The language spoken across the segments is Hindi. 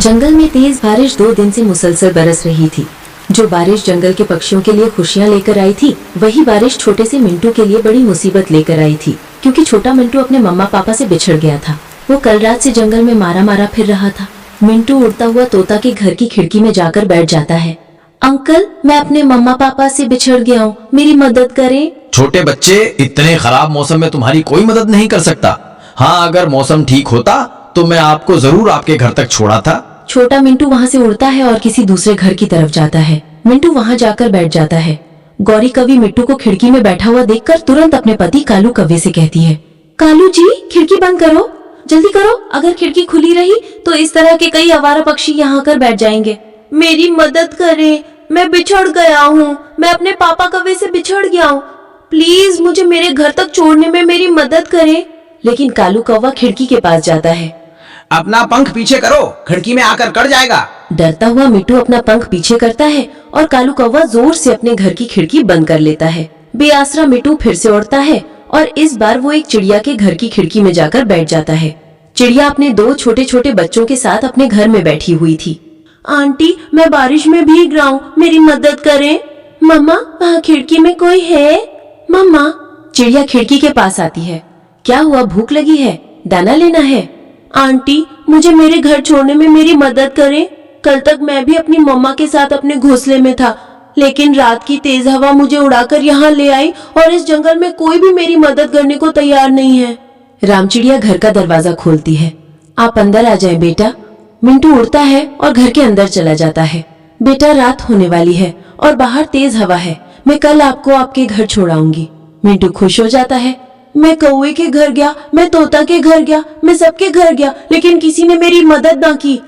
जंगल में तेज बारिश 2 दिन से मुसलसल बरस रही थी। जो बारिश जंगल के पक्षियों के लिए खुशियां लेकर आई थी, वही बारिश छोटे से मिंटू के लिए बड़ी मुसीबत लेकर आई थी, क्योंकि छोटा मिंटू अपने मम्मा पापा से बिछड़ गया था। वो कल रात से जंगल में मारा मारा फिर रहा था। मिंटू उड़ता हुआ तोता के घर की खिड़की में जाकर बैठ जाता है। अंकल, मैं अपने मम्मा पापा से बिछड़ गया हूँ, मेरी मदद करें। छोटे बच्चे, इतने खराब मौसम में तुम्हारी कोई मदद नहीं कर सकता। हाँ, अगर मौसम ठीक होता तो मैं आपको जरूर आपके घर तक छोड़ा था। छोटा मिंटू वहाँ से उड़ता है और किसी दूसरे घर की तरफ जाता है। मिंटू वहाँ जाकर बैठ जाता है। गौरी कवि मिट्टू को खिड़की में बैठा हुआ देखकर तुरंत अपने पति कालू कव्वे से कहती है, कालू जी, खिड़की बंद करो, जल्दी करो। अगर खिड़की खुली रही तो इस तरह के कई आवारा पक्षी यहाँ आकर बैठ जाएंगे। मेरी मदद करें, मैं बिछड़ गया हूँ, मैं अपने पापा कव्वे से बिछड़ गया हूँ, प्लीज मुझे मेरे घर तक छोड़ने में मेरी मदद करें। लेकिन कालू कौवा खिड़की के पास जाता है। अपना पंख पीछे करो, खिड़की में आकर कट जाएगा। डरता हुआ मिट्टू अपना पंख पीछे करता है और कालू कौवा जोर से अपने घर की खिड़की बंद कर लेता है। बेआसरा मिट्टू फिर से उड़ता है और इस बार वो एक चिड़िया के घर की खिड़की में जाकर बैठ जाता है। चिड़िया अपने 2 छोटे छोटे बच्चों के साथ अपने घर में बैठी हुई थी। आंटी, मैं बारिश में भीग रहा हूँ, मेरी मदद करें। मम्मा, वहाँ खिड़की में कोई है? मम्मा। चिड़िया खिड़की के पास आती है। क्या हुआ, भूख लगी है? दाना लेना है? आंटी, मुझे मेरे घर छोड़ने में मेरी मदद करें। कल तक मैं भी अपनी मम्मा के साथ अपने घोंसले में था, लेकिन रात की तेज हवा मुझे उड़ाकर यहाँ ले आई और इस जंगल में कोई भी मेरी मदद करने को तैयार नहीं है। रामचिड़िया घर का दरवाजा खोलती है। आप अंदर आ जाएं बेटा। मिंटू उड़ता है और घर के अंदर चला जाता है। बेटा, रात होने वाली है और बाहर तेज हवा है, मैं कल आपको आपके घर छोड़ाऊंगी। मिंटू खुश हो जाता है। मैं कौवे के घर गया, मैं तोता के घर गया, मैं सबके घर गया, लेकिन किसी ने मेरी मदद ना की।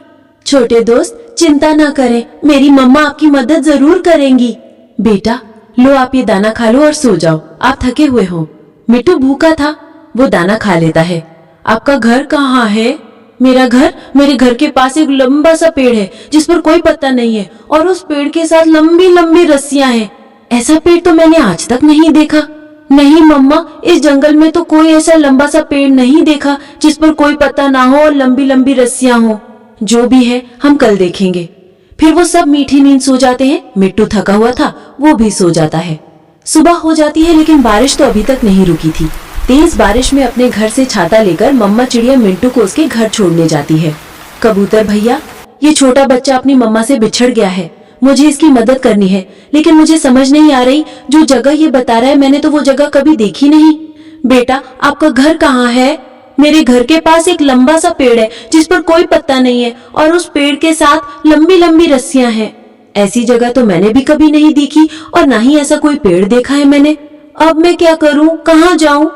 छोटे दोस्त, चिंता ना करें, मेरी मम्मा आपकी मदद जरूर करेंगी। बेटा, लो आप ये दाना खा लो और सो जाओ, आप थके हुए हो। मिट्टू भूखा था, वो दाना खा लेता है। आपका घर कहाँ है? मेरे घर के पास एक लंबा सा पेड़ है जिस पर कोई पत्ता नहीं है और उस पेड़ के साथ लंबी लंबी रस्सियां हैं। ऐसा पेड़ तो मैंने आज तक नहीं देखा। नहीं मम्मा, इस जंगल में तो कोई ऐसा लंबा सा पेड़ नहीं देखा जिस पर कोई पत्ता ना हो और लंबी लंबी रस्सियां हो। जो भी है हम कल देखेंगे। फिर वो सब मीठी नींद सो जाते हैं। मिट्टू थका हुआ था, वो भी सो जाता है। सुबह हो जाती है, लेकिन बारिश तो अभी तक नहीं रुकी थी। तेज बारिश में अपने घर से छाता लेकर मम्मा चिड़िया मिंटू को उसके घर छोड़ने जाती है। कबूतर भैया, ये छोटा बच्चा अपनी मम्मा से बिछड़ गया है, मुझे इसकी मदद करनी है, लेकिन मुझे समझ नहीं आ रही जो जगह ये बता रहा है, मैंने तो वो जगह कभी देखी नहीं। बेटा, आपका घर कहाँ है? मेरे घर के पास एक लंबा सा पेड़ है जिस पर कोई पत्ता नहीं है और उस पेड़ के साथ लंबी लंबी रस्सियां हैं। ऐसी जगह तो मैंने भी कभी नहीं देखी और ना ही ऐसा कोई पेड़ देखा है मैंने। अब मैं क्या करूं, कहाँ जाऊं?